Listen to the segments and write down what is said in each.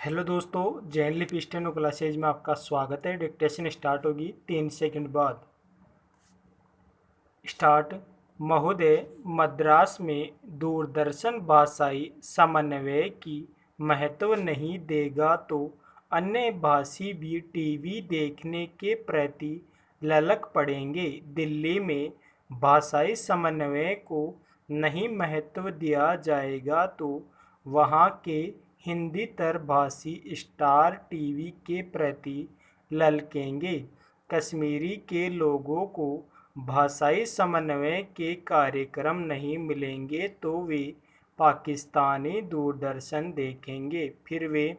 Hello दोस्तों, Jain lip steno classes में आपका स्वागत है। डिक्टेशन स्टार्ट होगी 3 सेकंड बाद। स्टार्ट। महोदय, मद्रास में दूरदर्शन भाषाई समन्वय की महत्व नहीं देगा तो अन्य भाषी भी टीवी देखने के प्रति ललक पड़ेंगे। दिल्ली में भाषाई समन्वय को नहीं महत्व दिया जाएगा तो वहाँ के हिंदीतर भाषी स्टार टीवी के प्रति ललकेंगे। कश्मीरी के लोगों को भाषाई समन्वय के कार्यक्रम नहीं मिलेंगे तो वे पाकिस्तानी दूरदर्शन देखेंगे, फिर वे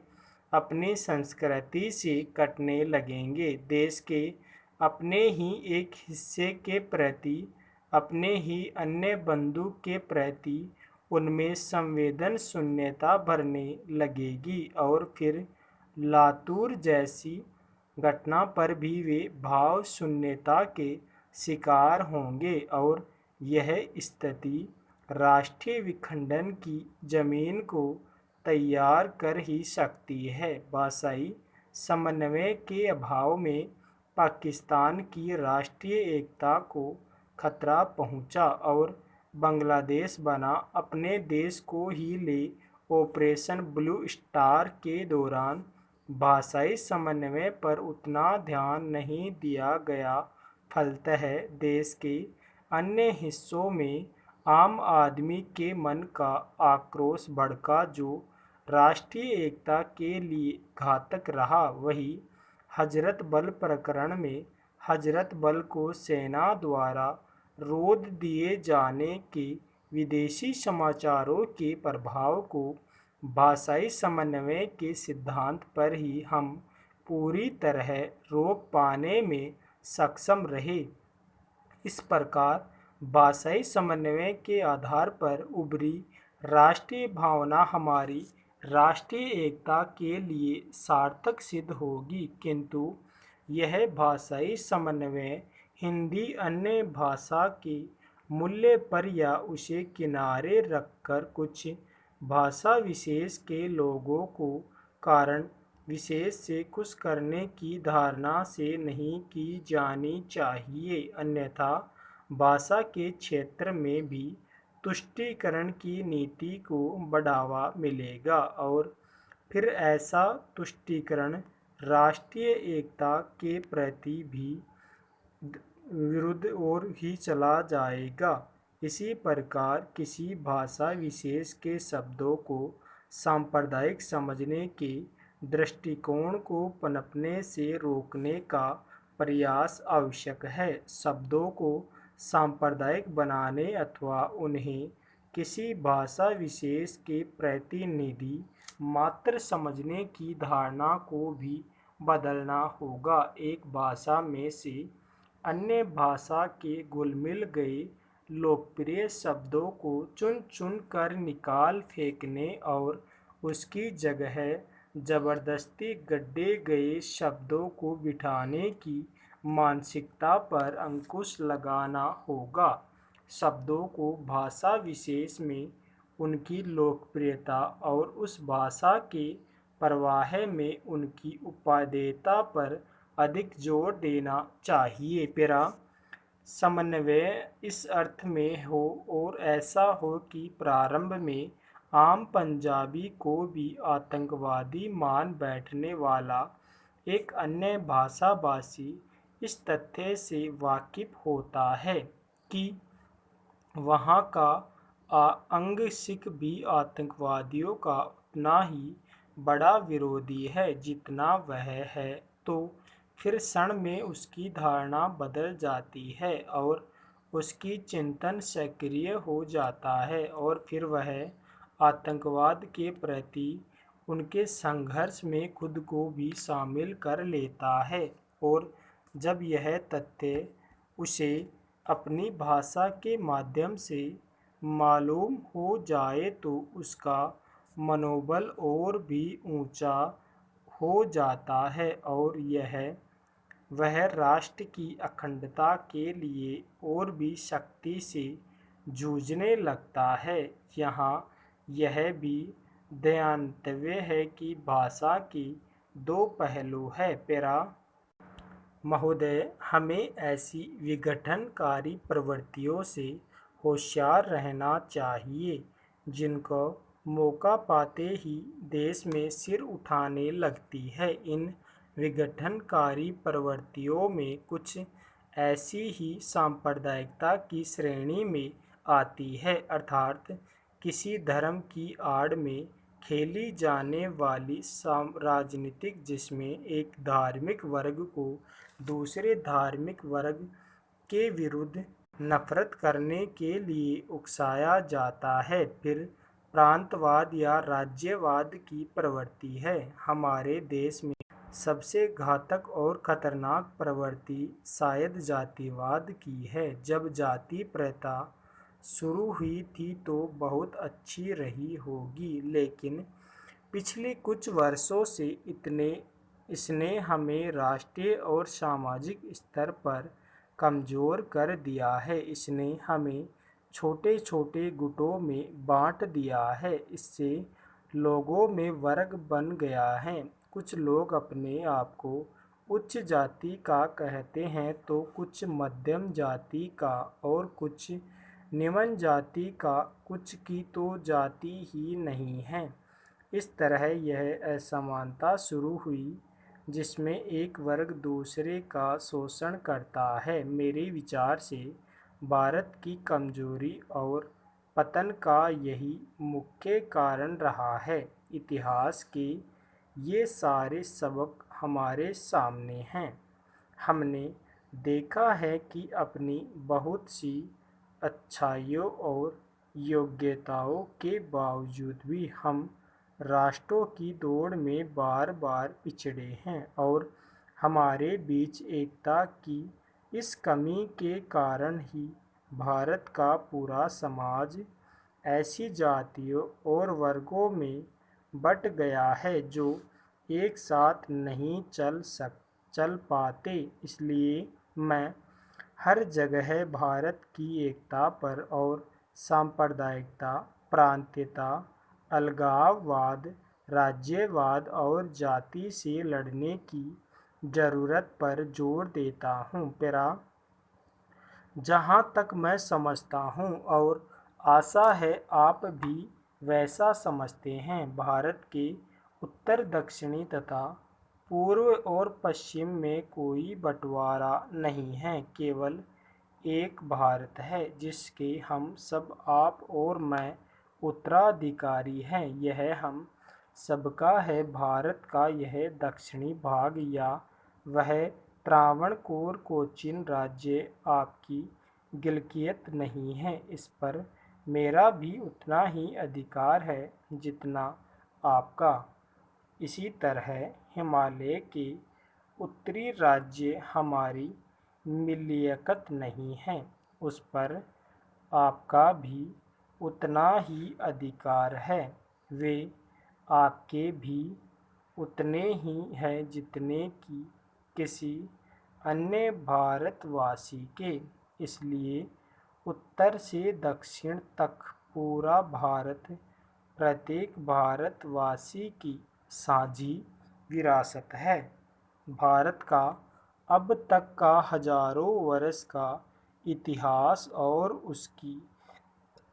अपनी संस्कृति से कटने लगेंगे। देश के अपने ही एक हिस्से के प्रति, अपने ही अन्य बंधु के प्रति उनमें संवेदन शून्यता भरने लगेगी और फिर लातूर जैसी घटना पर भी वे भाव शून्यता के शिकार होंगे और यह स्थिति राष्ट्रीय विखंडन की जमीन को तैयार कर ही सकती है। भाषाई समन्वय के अभाव में पाकिस्तान की राष्ट्रीय एकता को खतरा पहुंचा और बांग्लादेश बना। अपने देश को ही ले ऑपरेशन ब्लू स्टार के दौरान भाषाई समन्वय पर उतना ध्यान नहीं दिया गया। फलतः देश के अन्य हिस्सों में आम आदमी के मन का आक्रोश भड़का, जो राष्ट्रीय एकता के लिए घातक रहा। वही हजरत बल प्रकरण में हजरत बल को सेना द्वारा रोक दिए जाने के विदेशी समाचारों के प्रभाव को भाषाई समन्वय के सिद्धांत पर ही हम पूरी तरह रोक पाने में सक्षम रहे। इस प्रकार भाषाई समन्वय के आधार पर उभरी राष्ट्रीय भावना हमारी राष्ट्रीय एकता के लिए सार्थक सिद्ध होगी, किंतु यह भाषाई समन्वय हिंदी अन्य भाषा के मूल्य पर या उसे किनारे रखकर कुछ भाषा विशेष के लोगों को कारण विशेष से खुश करने की धारणा से नहीं की जानी चाहिए, अन्यथा भाषा के क्षेत्र में भी तुष्टीकरण की नीति को बढ़ावा मिलेगा और फिर ऐसा तुष्टीकरण राष्ट्रीय एकता के प्रति भी विरुद्ध और ही चला जाएगा। इसी प्रकार किसी भाषा विशेष के शब्दों को सांप्रदायिक समझने के दृष्टिकोण को पनपने से रोकने का प्रयास आवश्यक है। शब्दों को सांप्रदायिक बनाने अथवा उन्हें किसी भाषा विशेष के प्रतिनिधि मात्र समझने की धारणा को भी बदलना होगा। एक भाषा में से अन्य भाषा के घुल-मिल गए लोकप्रिय शब्दों को चुन चुन कर निकाल फेंकने और उसकी जगह जबरदस्ती गढ़े गए शब्दों को बिठाने की मानसिकता पर अंकुश लगाना होगा। शब्दों को भाषा विशेष में उनकी लोकप्रियता और उस भाषा के प्रवाह में उनकी उपादेयता पर अधिक जोर देना चाहिए। पैरा समन्वय इस अर्थ में हो और ऐसा हो कि प्रारंभ में आम पंजाबी को भी आतंकवादी मान बैठने वाला एक अन्य भाषाभाषी इस तथ्य से वाकिफ होता है कि वहाँ का आंशिक भी आतंकवादियों का उतना ही बड़ा विरोधी है जितना वह है, तो फिर क्षण में उसकी धारणा बदल जाती है और उसकी चिंतन सक्रिय हो जाता है और फिर वह आतंकवाद के प्रति उनके संघर्ष में खुद को भी शामिल कर लेता है। और जब यह तथ्य उसे अपनी भाषा के माध्यम से मालूम हो जाए तो उसका मनोबल और भी ऊंचा हो जाता है और वह राष्ट्र की अखंडता के लिए और भी सख्ती से जूझने लगता है। यहाँ यह भी ध्यातव्य है कि भाषा की दो पहलू है। पैरा महोदय, हमें ऐसी विघटनकारी प्रवृत्तियों से होशियार रहना चाहिए जिनको मौका पाते ही देश में सिर उठाने लगती है। इन विघटनकारी प्रवृत्तियों में कुछ ऐसी ही सांप्रदायिकता की श्रेणी में आती है, अर्थात किसी धर्म की आड़ में खेली जाने वाली राजनीतिक, जिसमें एक धार्मिक वर्ग को दूसरे धार्मिक वर्ग के विरुद्ध नफरत करने के लिए उकसाया जाता है। फिर प्रांतवाद या राज्यवाद की प्रवृत्ति है। हमारे देश में सबसे घातक और खतरनाक प्रवृत्ति शायद जातिवाद की है। जब जाति प्रथा शुरू हुई थी तो बहुत अच्छी रही होगी, लेकिन पिछले कुछ वर्षों से इसने हमें राष्ट्रीय और सामाजिक स्तर पर कमज़ोर कर दिया है। इसने हमें छोटे छोटे गुटों में बांट दिया है। इससे लोगों में वर्ग बन गया है। कुछ लोग अपने आप को उच्च जाति का कहते हैं तो कुछ मध्यम जाति का और कुछ निम्न जाति का, कुछ की तो जाति ही नहीं है। इस तरह यह असमानता शुरू हुई जिसमें एक वर्ग दूसरे का शोषण करता है। मेरे विचार से भारत की कमजोरी और पतन का यही मुख्य कारण रहा है। इतिहास के ये सारे सबक हमारे सामने हैं। हमने देखा है कि अपनी बहुत सी अच्छाइयों और योग्यताओं के बावजूद भी हम राष्ट्रों की दौड़ में बार बार पिछड़े हैं और हमारे बीच एकता की इस कमी के कारण ही भारत का पूरा समाज ऐसी जातियों और वर्गों में बट गया है जो एक साथ नहीं चल पाते। इसलिए मैं हर जगह भारत की एकता पर और सांप्रदायिकता, प्रांतीयता, अलगाववाद, राज्यवाद और जाति से लड़ने की ज़रूरत पर जोर देता हूँ। पैरा जहाँ तक मैं समझता हूँ और आशा है आप भी वैसा समझते हैं, भारत के उत्तर, दक्षिणी तथा पूर्व और पश्चिम में कोई बंटवारा नहीं है। केवल एक भारत है जिसके हम सब, आप और मैं, उत्तराधिकारी हैं। यह हम सबका है। भारत का यह दक्षिणी भाग या वह त्रावणकोर कोचीन राज्य आपकी गिलकियत नहीं है। इस पर मेरा भी उतना ही अधिकार है जितना आपका। इसी तरह हिमालय के उत्तरी राज्य हमारी मिल्कियत नहीं है, उस पर आपका भी उतना ही अधिकार है। वे आपके भी उतने ही हैं जितने कि किसी अन्य भारतवासी के। इसलिए उत्तर से दक्षिण तक पूरा भारत प्रत्येक भारतवासी की साझी विरासत है। भारत का अब तक का हजारों वर्ष का इतिहास और उसकी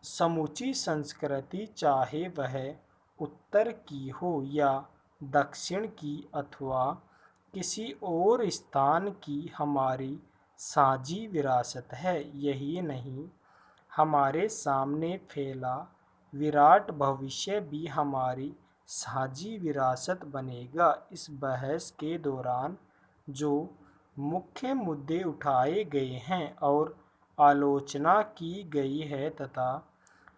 समूची संस्कृति, चाहे वह उत्तर की हो या दक्षिण की अथवा किसी और स्थान की, हमारी साझी विरासत है। यही नहीं, हमारे सामने फैला विराट भविष्य भी हमारी साझी विरासत बनेगा। इस बहस के दौरान जो मुख्य मुद्दे उठाए गए हैं और आलोचना की गई है तथा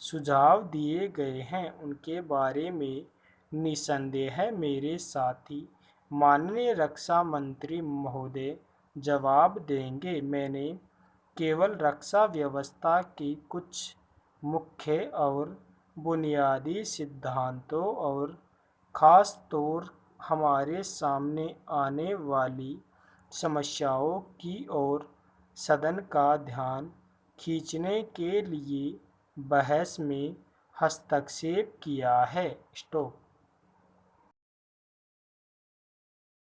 सुझाव दिए गए हैं, उनके बारे में निसंदेह मेरे साथी माननीय रक्षा मंत्री महोदय जवाब देंगे। मैंने केवल रक्षा व्यवस्था के कुछ मुख्य और बुनियादी सिद्धांतों और ख़ास तौर हमारे सामने आने वाली समस्याओं की ओर सदन का ध्यान खींचने के लिए बहस में हस्तक्षेप किया है। स्टॉप।